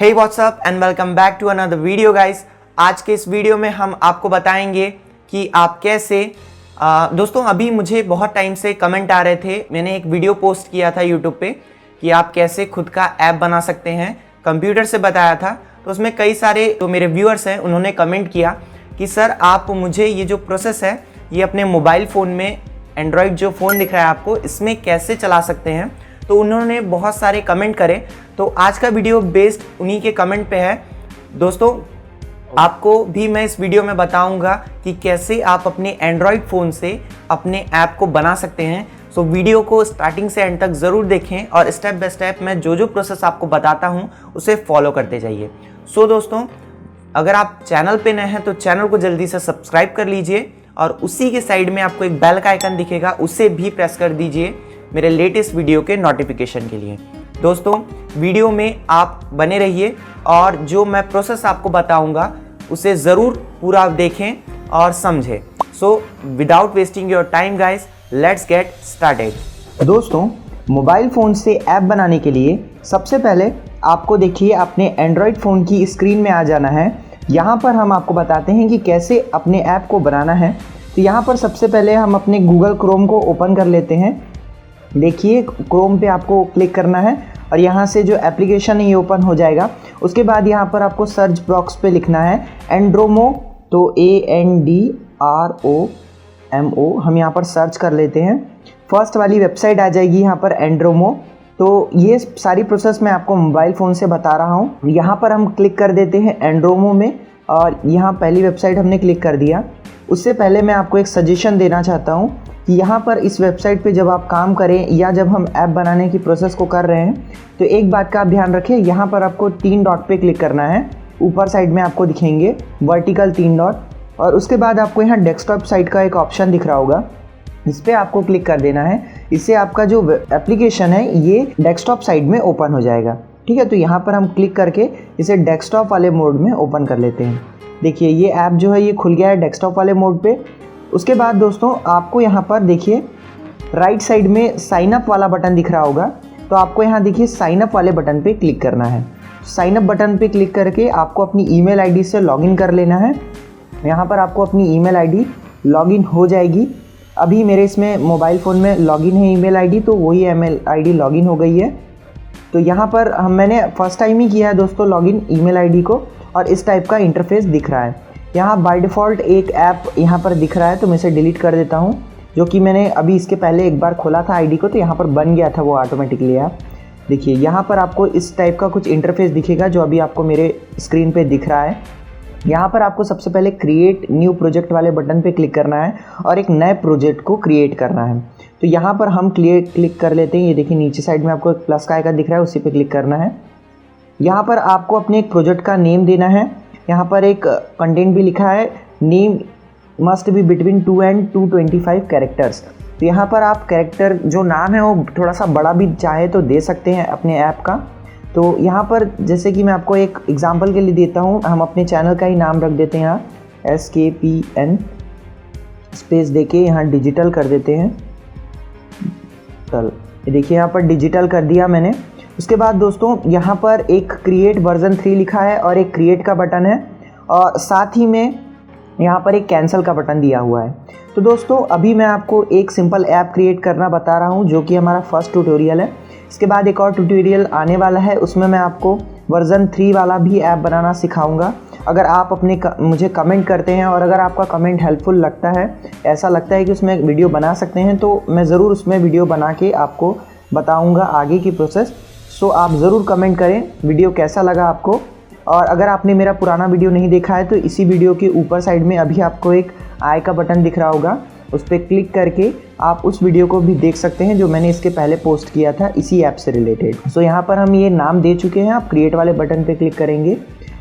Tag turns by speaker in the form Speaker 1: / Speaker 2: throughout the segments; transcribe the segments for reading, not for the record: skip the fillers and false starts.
Speaker 1: Hey what's up and welcome back to another video guys. आज के इस वीडियो में हम आपको बताएंगे कि आप कैसे दोस्तों अभी मुझे बहुत टाइम से कमेंट आ रहे थे। मैंने एक वीडियो पोस्ट किया था यूट्यूब पे कि आप कैसे खुद का ऐप बना सकते हैं, कंप्यूटर से बताया था। तो उसमें कई सारे जो मेरे व्यूअर्स हैं उन्होंने कमेंट किया कि सर आप मुझे ये जो प्रोसेस है ये अपने मोबाइल फ़ोन में, एंड्रॉयड जो फ़ोन दिख रहा है आपको, इसमें कैसे चला सकते हैं। तो उन्होंने बहुत सारे कमेंट करे, तो आज का वीडियो बेस्ड उन्हीं के कमेंट पे है। दोस्तों आपको भी मैं इस वीडियो में बताऊंगा कि कैसे आप अपने एंड्रॉयड फ़ोन से अपने ऐप को बना सकते हैं। सो वीडियो को स्टार्टिंग से एंड तक ज़रूर देखें और स्टेप बाय स्टेप मैं जो प्रोसेस आपको बताता हूं उसे फॉलो करते जाइए। सो दोस्तों अगर आप चैनल पे नए हैं तो चैनल को जल्दी से सब्सक्राइब कर लीजिए और उसी के साइड में आपको एक बेल का आइकन दिखेगा, उसे भी प्रेस कर दीजिए मेरे लेटेस्ट वीडियो के नोटिफिकेशन के लिए। दोस्तों वीडियो में आप बने रहिए और जो मैं प्रोसेस आपको बताऊंगा उसे ज़रूर पूरा देखें और समझें। So without wasting your time guys, let's get started. दोस्तों मोबाइल फ़ोन से ऐप बनाने के लिए सबसे पहले आपको देखिए अपने एंड्रॉयड फ़ोन की स्क्रीन में आ जाना है। यहाँ पर हम आपको बताते हैं कि कैसे अपने ऐप को बनाना है। तो यहाँ पर सबसे पहले हम अपने गूगल क्रोम को ओपन कर लेते हैं। देखिए क्रोम पे आपको क्लिक करना है और यहाँ से जो एप्लीकेशन है ये ओपन हो जाएगा। उसके बाद यहाँ पर आपको सर्च बॉक्स पे लिखना है एंड्रोमो, तो ANDROMO हम यहाँ पर सर्च कर लेते हैं। फर्स्ट वाली वेबसाइट आ जाएगी यहाँ पर एंड्रोमो। तो ये सारी प्रोसेस मैं आपको मोबाइल फ़ोन से बता रहा हूँ। यहाँ पर हम क्लिक कर देते हैं एंड्रोमो में और यहाँ पहली वेबसाइट हमने क्लिक कर दिया। उससे पहले मैं आपको एक सजेशन देना चाहता हूँ कि यहाँ पर इस वेबसाइट पे जब आप काम करें या जब हम ऐप बनाने की प्रोसेस को कर रहे हैं तो एक बात का आप ध्यान रखें, यहाँ पर आपको 3 डॉट पे क्लिक करना है। ऊपर साइड में आपको दिखेंगे वर्टिकल 3 डॉट और उसके बाद आपको यहाँ डेस्कटॉप साइड का एक ऑप्शन दिख रहा होगा, इस पर आपको क्लिक कर देना है। इससे आपका जो एप्लीकेशन है ये डेस्कटॉप साइड में ओपन हो जाएगा। ठीक है, तो यहाँ पर हम क्लिक करके इसे डेस्कटॉप वाले मोड में ओपन कर लेते हैं। देखिए ये ऐप जो है ये खुल गया है डेस्कटॉप वाले मोड पे। उसके बाद दोस्तों आपको यहाँ पर देखिए राइट साइड में साइन अप वाला बटन दिख रहा होगा, तो आपको यहाँ देखिए साइन अप वाले बटन पे क्लिक करना है। साइन अप बटन पे क्लिक करके आपको अपनी ईमेल आईडी से लॉगिन कर लेना है। यहाँ पर आपको अपनी ईमेल आईडी लॉगिन हो जाएगी। अभी मेरे इसमें मोबाइल फ़ोन में लॉगिन है ईमेल आईडी, तो वही ईमेल आईडी लॉगिन हो गई है। तो यहाँ पर मैंने फर्स्ट टाइम ही किया है दोस्तों लॉगिन ईमेल आईडी को, और इस टाइप का इंटरफेस दिख रहा है। यहाँ बाय डिफ़ॉल्ट एक ऐप यहाँ पर दिख रहा है, तो मैं इसे डिलीट कर देता हूँ, जो कि मैंने अभी इसके पहले एक बार खोला था आईडी को, तो यहाँ पर बन गया था वो ऑटोमेटिकली ऐप। देखिए यहाँ पर आपको इस टाइप का कुछ इंटरफेस दिखेगा जो अभी आपको मेरे स्क्रीन पे दिख रहा है। यहाँ पर आपको सबसे पहले क्रिएट न्यू प्रोजेक्ट वाले बटन पे क्लिक करना है और एक नए प्रोजेक्ट को क्रिएट करना है। तो यहाँ पर हम क्लिक कर लेते हैं। ये देखिए नीचे साइड में आपको एक प्लस का आइकन दिख रहा है, उसी पे क्लिक करना है। यहाँ पर आपको अपने एक प्रोजेक्ट का नेम देना है। यहाँ पर एक कंटेंट भी लिखा है, name must be between 2 and 225 characters. तो यहाँ पर आप कैरेक्टर जो नाम है वो थोड़ा सा बड़ा भी चाहे तो दे सकते हैं अपने ऐप का। तो यहाँ पर जैसे कि मैं आपको एक एग्जांपल के लिए देता हूँ, हम अपने चैनल का ही नाम रख देते हैं यहाँ SKPN स्पेस देके यहाँ डिजिटल कर देते हैं। चल देखिए यहाँ पर डिजिटल कर दिया मैंने। उसके बाद दोस्तों यहाँ पर एक क्रिएट वर्जन 3 लिखा है और एक क्रिएट का बटन है और साथ ही में यहाँ पर एक कैंसिल का बटन दिया हुआ है। तो दोस्तों अभी मैं आपको एक सिंपल ऐप क्रिएट करना बता रहा हूँ, जो कि हमारा फर्स्ट ट्यूटोरियल है। इसके बाद एक और ट्यूटोरियल आने वाला है, उसमें मैं आपको वर्जन 3 वाला भी ऐप बनाना सिखाऊंगा। अगर आप मुझे कमेंट करते हैं और अगर आपका कमेंट हेल्पफुल लगता है, ऐसा लगता है कि उसमें एक वीडियो बना सकते हैं, तो मैं ज़रूर उसमें वीडियो बना के आपको बताऊँगा आगे की प्रोसेस। सो आप ज़रूर कमेंट करें वीडियो कैसा लगा आपको। और अगर आपने मेरा पुराना वीडियो नहीं देखा है तो इसी वीडियो के ऊपर साइड में अभी आपको एक आई का बटन दिख रहा होगा, उस पर क्लिक करके आप उस वीडियो को भी देख सकते हैं जो मैंने इसके पहले पोस्ट किया था इसी ऐप से रिलेटेड। सो यहाँ पर हम ये नाम दे चुके हैं। आप क्रिएट वाले बटन पे क्लिक करेंगे।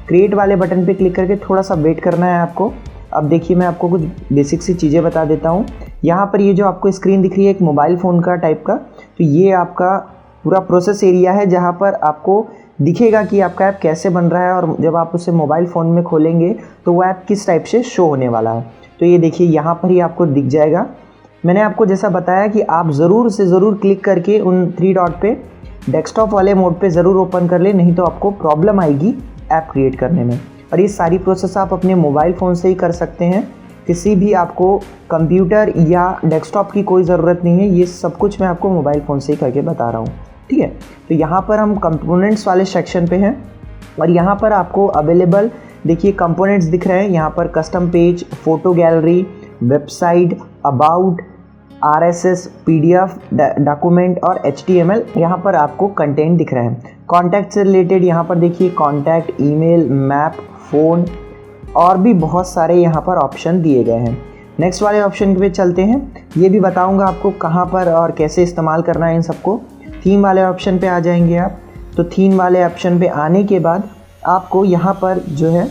Speaker 1: क्रिएट वाले बटन पे क्लिक करके थोड़ा सा वेट करना है आपको। अब देखिए मैं आपको कुछ बेसिक सी चीज़ें बता देता हूँ। यहाँ पर ये जो आपको स्क्रीन दिख रही है एक मोबाइल फ़ोन का टाइप का, तो ये आपका पूरा प्रोसेस एरिया है जहाँ पर आपको दिखेगा कि आपका ऐप कैसे बन रहा है, और जब आप उसे मोबाइल फ़ोन में खोलेंगे तो वो ऐप किस टाइप से शो होने वाला है। तो ये देखिए यहाँ पर ही आपको दिख जाएगा। मैंने आपको जैसा बताया कि आप ज़रूर से ज़रूर क्लिक करके उन 3 डॉट पे डेस्कटॉप वाले मोड पे ज़रूर ओपन कर ले, नहीं तो आपको प्रॉब्लम आएगी ऐप क्रिएट करने में। और ये सारी प्रोसेस आप अपने मोबाइल फ़ोन से ही कर सकते हैं, किसी भी आपको कंप्यूटर या डेस्कटॉप की कोई ज़रूरत नहीं है। ये सब कुछ मैं आपको मोबाइल फ़ोन से ही करके बता रहा हूँ, ठीक है। तो यहाँ पर हम कंपोनेंट्स वाले सेक्शन पे हैं और यहाँ पर आपको अवेलेबल देखिए कंपोनेंट्स दिख रहे हैं। यहाँ पर custom page, photo gallery, website, about, RSS, PDF, document और HTML यहाँ पर आपको कंटेंट दिख रहे हैं। कॉन्टैक्ट से रिलेटेड यहाँ पर देखिए कॉन्टैक्ट, ईमेल, मैप, फ़ोन और भी बहुत सारे यहाँ पर ऑप्शन दिए गए हैं। नेक्स्ट वाले ऑप्शन पे चलते हैं, ये भी बताऊँगा आपको कहाँ पर और कैसे इस्तेमाल करना है इन सबको। थीम वाले ऑप्शन पे आ जाएंगे आप। तो थीम वाले ऑप्शन पे आने के बाद आपको यहाँ पर जो है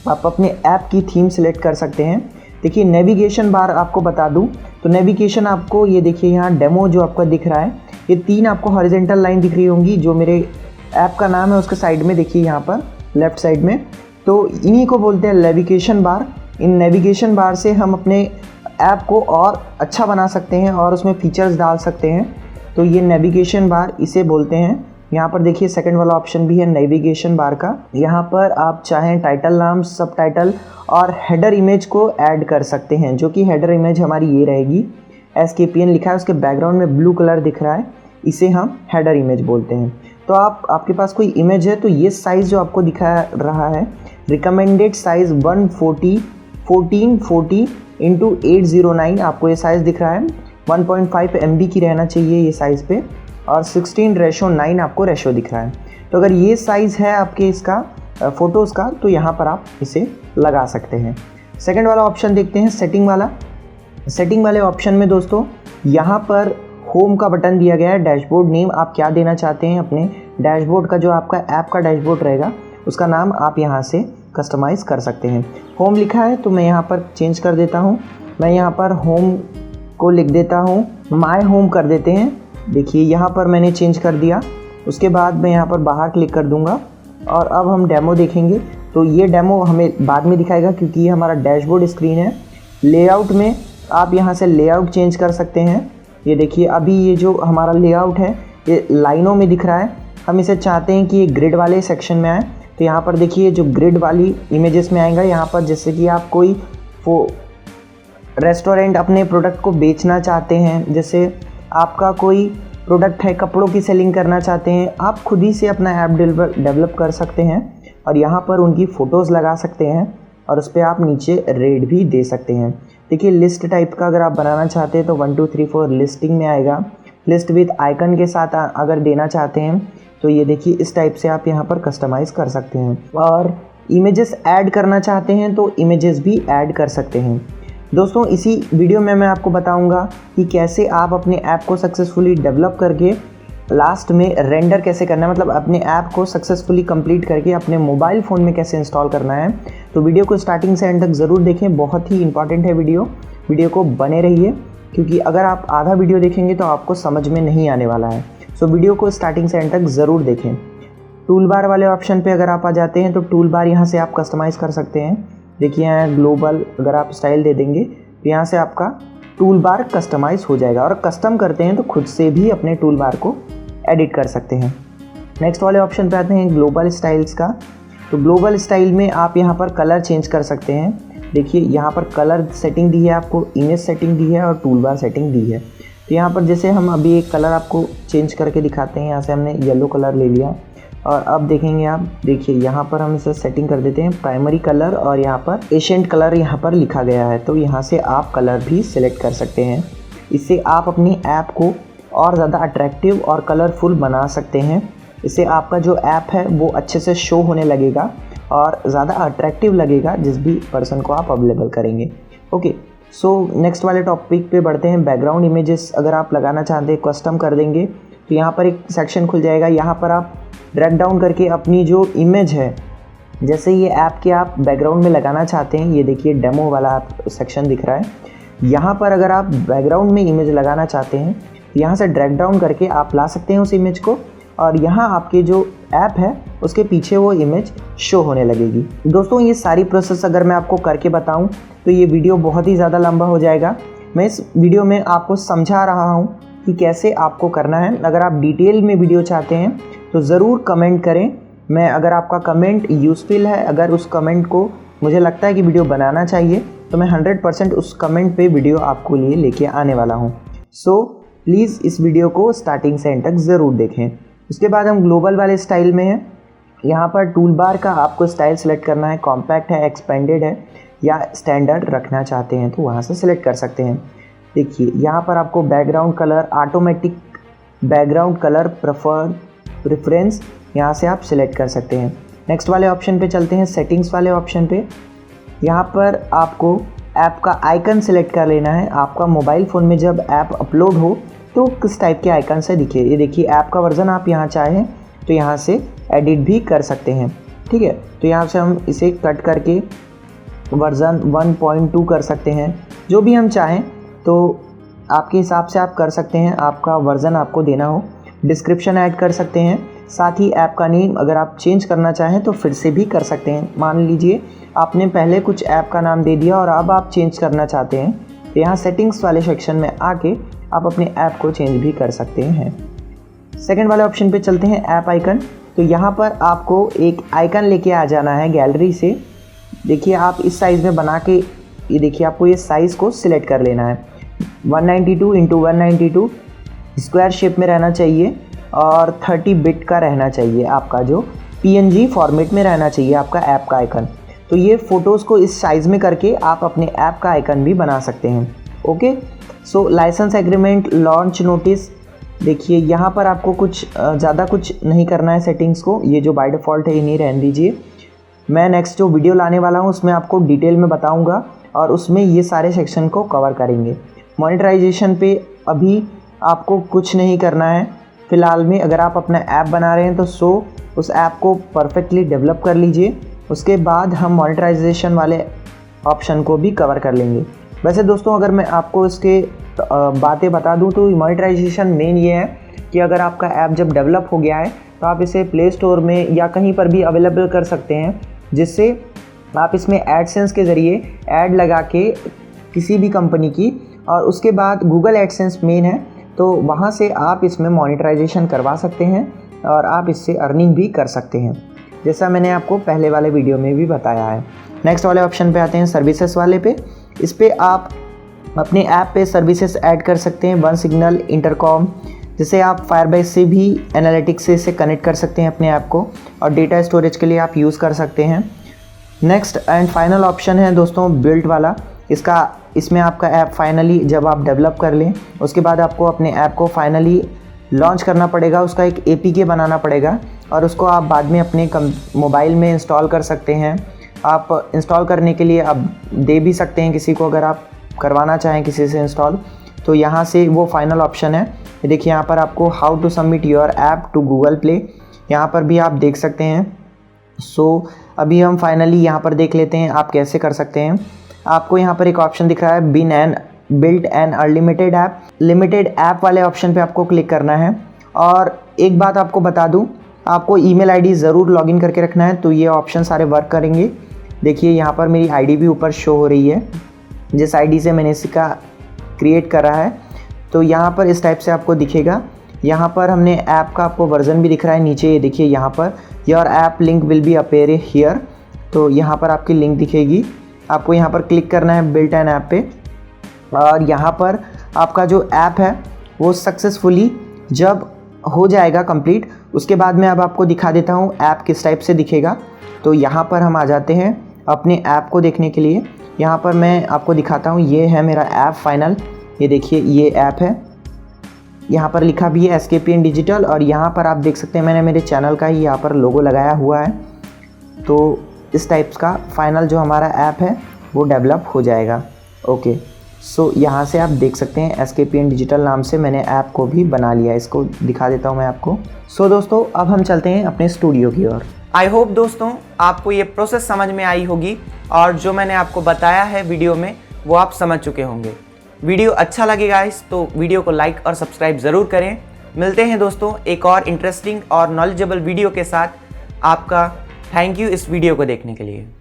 Speaker 1: आप अपने ऐप की थीम सेलेक्ट कर सकते हैं। देखिए नेविगेशन बार आपको बता दूं तो नेविगेशन आपको ये देखिए यहाँ डेमो जो आपका दिख रहा है, ये 3 आपको हॉरिजॉन्टल लाइन दिख रही होंगी जो मेरे ऐप का नाम है उसके साइड में देखिए यहाँ पर लेफ़्ट साइड में, तो इन्हीं को बोलते हैं navigation bar. In navigation bar से हम अपने ऐप को और अच्छा बना सकते हैं और उसमें फीचर्स डाल सकते हैं। तो ये नेविगेशन बार इसे बोलते हैं। यहाँ पर देखिए सेकंड वाला ऑप्शन भी है नेविगेशन बार का। यहाँ पर आप चाहें टाइटल नाम, सब टाइटल और हेडर इमेज को ऐड कर सकते हैं, जो कि हेडर इमेज हमारी ये रहेगी। Skpn लिखा है, उसके बैकग्राउंड में ब्लू कलर दिख रहा है, इसे हम हेडर इमेज बोलते हैं। तो आपके पास कोई इमेज है तो ये साइज़ जो आपको दिखा रहा है रिकमेंडेड साइज़ 1440 इंटू 809 आपको ये साइज़ दिख रहा है। 1.5 MB की रहना चाहिए ये साइज़ पे और 16:9 आपको रेशो दिख रहा है। तो अगर ये साइज़ है आपके इसका फ़ोटोज़ का तो यहाँ पर आप इसे लगा सकते हैं। सेकंड वाला ऑप्शन देखते हैं सेटिंग वाला। सेटिंग वाले ऑप्शन में दोस्तों यहाँ पर होम का बटन दिया गया है। डैशबोर्ड नेम आप क्या देना चाहते हैं अपने डैशबोर्ड का, जो आपका ऐप का डैशबोर्ड रहेगा उसका नाम आप यहाँ से कस्टमाइज़ कर सकते हैं। होम लिखा है तो मैं यहाँ पर चेंज कर देता हूँ। मैं यहाँ पर होम को लिख देता हूँ माय होम कर देते हैं। देखिए यहाँ पर मैंने चेंज कर दिया। उसके बाद मैं यहाँ पर बाहर क्लिक कर दूँगा और अब हम डेमो देखेंगे। तो ये डेमो हमें बाद में दिखाएगा क्योंकि ये हमारा डैशबोर्ड स्क्रीन है। लेआउट में आप यहाँ से लेआउट चेंज कर सकते हैं। ये देखिए अभी ये जो हमारा लेआउट है ये लाइनों में दिख रहा है। हम इसे चाहते हैं कि ये ग्रिड वाले सेक्शन में आए, तो यहाँ पर देखिए जो ग्रिड वाली इमेजेस में आएगा। यहाँ पर जैसे कि आप कोई रेस्टोरेंट अपने प्रोडक्ट को बेचना चाहते हैं, जैसे आपका कोई प्रोडक्ट है, कपड़ों की सेलिंग करना चाहते हैं, आप खुद ही से अपना ऐप डेवलप कर सकते हैं और यहाँ पर उनकी फ़ोटोज़ लगा सकते हैं और उस पर आप नीचे रेट भी दे सकते हैं। देखिए लिस्ट टाइप का अगर आप बनाना चाहते हैं तो 1 2 3 4 लिस्टिंग में आएगा। लिस्ट विद आइकन के साथ अगर देना चाहते हैं तो ये देखिए इस टाइप से आप यहाँ पर कस्टमाइज़ कर सकते हैं। और इमेजेस ऐड करना चाहते हैं तो इमेजेस भी ऐड कर सकते हैं। दोस्तों इसी वीडियो में मैं आपको बताऊंगा कि कैसे आप अपने ऐप को सक्सेसफुली डेवलप करके लास्ट में रेंडर कैसे करना है, मतलब अपने ऐप को सक्सेसफुली कंप्लीट करके अपने मोबाइल फ़ोन में कैसे इंस्टॉल करना है। तो वीडियो को स्टार्टिंग से एंड तक ज़रूर देखें, बहुत ही इंपॉर्टेंट है वीडियो को बने रहिए, क्योंकि अगर आप आधा वीडियो देखेंगे तो आपको समझ में नहीं आने वाला है। सो वीडियो को स्टार्टिंग से एंड तक ज़रूर देखें। टूल बार वाले ऑप्शन पर अगर आप आ जाते हैं तो टूल बार यहाँ से आप कस्टमाइज़ कर सकते हैं। देखिए यहाँ ग्लोबल अगर आप स्टाइल दे देंगे तो यहाँ से आपका टूल बार कस्टमाइज़ हो जाएगा। और कस्टम करते हैं तो खुद से भी अपने टूल बार को एडिट कर सकते हैं। नेक्स्ट वाले ऑप्शन पे आते हैं ग्लोबल स्टाइल्स का। तो ग्लोबल स्टाइल में आप यहाँ पर कलर चेंज कर सकते हैं। देखिए यहाँ पर कलर सेटिंग दी है आपको, इमेज सेटिंग दी है और टूल बार सेटिंग दी है। तो यहाँ पर जैसे हम अभी एक कलर आपको चेंज करके दिखाते हैं। यहाँ से हमने येलो कलर ले लिया और अब देखेंगे आप, देखिए यहाँ पर हम इसे सेटिंग कर देते हैं प्राइमरी कलर और यहाँ पर एशियंट कलर यहाँ पर लिखा गया है। तो यहाँ से आप कलर भी सिलेक्ट कर सकते हैं। इससे आप अपनी ऐप को और ज़्यादा अट्रैक्टिव और कलरफुल बना सकते हैं। इससे आपका जो ऐप है वो अच्छे से शो होने लगेगा और ज़्यादा अट्रैक्टिव लगेगा जिस भी पर्सन को आप अवेलेबल करेंगे। ओके, सो नेक्स्ट वाले टॉपिक पे बढ़ते हैं। बैकग्राउंड इमेजेस अगर आप लगाना चाहते हैं कस्टम कर देंगे तो यहाँ पर एक सेक्शन खुल जाएगा। यहाँ पर आप ड्रैग डाउन करके अपनी जो इमेज है, जैसे ये ऐप के आप बैकग्राउंड में लगाना चाहते हैं, ये देखिए डेमो वाला सेक्शन दिख रहा है। यहाँ पर अगर आप बैकग्राउंड में इमेज लगाना चाहते हैं यहाँ से ड्रैग डाउन करके आप ला सकते हैं उस इमेज को और यहाँ आपके जो ऐप है उसके पीछे वो इमेज शो होने लगेगी। दोस्तों ये सारी प्रोसेस अगर मैं आपको करके बताऊँ तो ये वीडियो बहुत ही ज़्यादा लंबा हो जाएगा। मैं इस वीडियो में आपको समझा रहा हूँ कि कैसे आपको करना है। अगर आप डिटेल में वीडियो चाहते हैं तो ज़रूर कमेंट करें। मैं अगर आपका कमेंट यूज़फुल है, अगर उस कमेंट को मुझे लगता है कि वीडियो बनाना चाहिए, तो मैं 100% उस कमेंट पे वीडियो आपको लिए लेके आने वाला हूँ। सो प्लीज़ इस वीडियो को स्टार्टिंग से एंड तक ज़रूर देखें। उसके बाद हम ग्लोबल वाले स्टाइल में हैं। यहाँ पर टूल बार का आपको स्टाइल सेलेक्ट करना है, कॉम्पैक्ट है, एक्सपेंडेड है या स्टैंडर्ड रखना चाहते हैं तो वहाँ से सिलेक्ट कर सकते हैं। देखिए यहाँ पर आपको background colour, automatic background colour preference यहाँ से आप सिलेक्ट कर सकते हैं। नेक्स्ट वाले ऑप्शन पे चलते हैं, सेटिंग्स वाले ऑप्शन पे। यहाँ पर आपको ऐप का आइकन सिलेक्ट कर लेना है। आपका मोबाइल फ़ोन में जब ऐप अपलोड हो तो किस टाइप के आइकन से दिखे। ये देखिए ऐप का वर्ज़न आप यहाँ चाहें तो यहाँ से एडिट भी कर सकते हैं, ठीक है। तो यहाँ से हम इसे कट करके वर्ज़न 1.2 कर सकते हैं, जो भी हम चाहें तो आपके हिसाब से आप कर सकते हैं। आपका वर्ज़न आपको देना हो, डिस्क्रिप्शन ऐड कर सकते हैं, साथ ही ऐप का नेम अगर आप चेंज करना चाहें तो फिर से भी कर सकते हैं। मान लीजिए आपने पहले कुछ ऐप का नाम दे दिया और अब आप चेंज करना चाहते हैं तो यहाँ सेटिंग्स वाले सेक्शन में आके आप अपने ऐप को चेंज भी कर सकते हैं। सेकंड वाले ऑप्शन पे चलते हैं, ऐप आइकन। तो यहाँ पर आपको एक आइकन लेके आ जाना है गैलरी से। देखिए आप इस साइज़ में बना के, ये देखिए आपको ये साइज़ को सिलेक्ट कर लेना है। 192x192 स्क्वायर शेप में रहना चाहिए और 30 बिट का रहना चाहिए, आपका जो PNG फॉर्मेट में रहना चाहिए आपका ऐप का आइकन। तो ये फ़ोटोज़ को इस साइज़ में करके आप अपने ऐप का आइकन भी बना सकते हैं। ओके, सो लाइसेंस एग्रीमेंट, लॉन्च नोटिस। देखिए यहाँ पर आपको कुछ ज़्यादा कुछ नहीं करना है सेटिंग्स को, ये जो बाय डिफ़ॉल्ट है इन्हीं रहने दीजिए। मैं नेक्स्ट जो वीडियो लाने वाला हूँ उसमें आपको डिटेल में बताऊँगा और उसमें ये सारे सेक्शन को कवर करेंगे। मॉनेटाइजेशन पे अभी आपको कुछ नहीं करना है फ़िलहाल में। अगर आप अपना ऐप बना रहे हैं तो उस ऐप को परफेक्टली डेवलप कर लीजिए, उसके बाद हम मॉनेटाइजेशन वाले ऑप्शन को भी कवर कर लेंगे। वैसे दोस्तों अगर मैं आपको इसके बातें बता दूं तो मॉनेटाइजेशन मेन ये है कि अगर आपका ऐप जब डेवलप हो गया है तो आप इसे प्ले स्टोर में या कहीं पर भी अवेलेबल कर सकते हैं, जिससे आप इसमें एडसेंस के ज़रिए ऐड लगा के किसी भी कंपनी की, और उसके बाद गूगल एडसेंस मेन है तो वहाँ से आप इसमें मॉनेटाइजेशन करवा सकते हैं और आप इससे अर्निंग भी कर सकते हैं, जैसा मैंने आपको पहले वाले वीडियो में भी बताया है। नेक्स्ट वाले ऑप्शन पे आते हैं, सर्विसेज वाले पे। इस पे आप अपने ऐप पे सर्विसेज ऐड कर सकते हैं। वन सिग्नल, इंटरकॉम, जिसे आप फायरबेस से भी एनालिटिक्स से कनेक्ट कर सकते हैं अपने ऐप को, और डेटा स्टोरेज के लिए आप यूज़ कर सकते हैं। नेक्स्ट एंड फाइनल ऑप्शन है दोस्तों बिल्ट वाला। इसमें आपका ऐप फाइनली जब आप डेवलप कर लें उसके बाद आपको अपने ऐप को फाइनली लॉन्च करना पड़ेगा, उसका एक APK बनाना पड़ेगा और उसको आप बाद में अपने मोबाइल में इंस्टॉल कर सकते हैं। आप इंस्टॉल करने के लिए आप दे भी सकते हैं किसी को, अगर आप करवाना चाहें किसी से इंस्टॉल, तो यहाँ से वो फाइनल ऑप्शन है। देखिए यहाँ पर आपको how to submit your app to Google Play, यहाँ पर भी आप देख सकते हैं। सो अभी हम फाइनली यहाँ पर देख लेते हैं आप कैसे कर सकते हैं। आपको यहाँ पर एक ऑप्शन दिख रहा है, build an unlimited app. Limited app वाले ऑप्शन पे आपको क्लिक करना है। और एक बात आपको बता दूँ, आपको ईमेल आईडी ज़रूर लॉगिन करके रखना है, तो ये ऑप्शन सारे वर्क करेंगे। देखिए यहाँ पर मेरी आईडी भी ऊपर शो हो रही है, जिस आईडी से मैंने इसका क्रिएट करा है। तो यहाँ पर इस टाइप से आपको दिखेगा। यहाँ पर हमने ऐप का आपको वर्ज़न भी दिख रहा है नीचे, ये देखिए यहाँ per your app link will be appear here. तो यहाँ पर आपकी लिंक दिखेगी, आपको यहाँ पर क्लिक करना है बिल्ट एन ऐप पे, और यहाँ पर आपका जो ऐप है वो सक्सेसफुली जब हो जाएगा कंप्लीट, उसके बाद मैं अब आपको दिखा देता हूँ ऐप किस टाइप से दिखेगा। तो यहाँ पर हम आ जाते हैं अपने ऐप को देखने के लिए। यहाँ पर मैं आपको दिखाता हूँ, ये है मेरा ऐप फाइनल। ये देखिए ये ऐप है, यहाँ पर लिखा भी है Skpn डिजिटल, और यहाँ पर आप देख सकते हैं मैंने मेरे चैनल का ही यहाँ पर लोगो लगाया हुआ है। तो इस टाइप्स का फाइनल जो हमारा ऐप है वो डेवलप हो जाएगा। ओके, सो यहाँ से आप देख सकते हैं Skpn डिजिटल नाम से मैंने ऐप को भी बना लिया है। इसको दिखा देता हूँ मैं आपको। सो दोस्तों अब हम चलते हैं अपने स्टूडियो की ओर।
Speaker 2: आई होप दोस्तों आपको ये प्रोसेस समझ में आई होगी और जो मैंने आपको बताया है वीडियो में वो आप समझ चुके होंगे। वीडियो अच्छा लगे गाइस तो वीडियो को लाइक और सब्सक्राइब ज़रूर करें। मिलते हैं दोस्तों एक और इंटरेस्टिंग और नॉलेजेबल वीडियो के साथ। आपका थैंक यू इस वीडियो को देखने के लिए।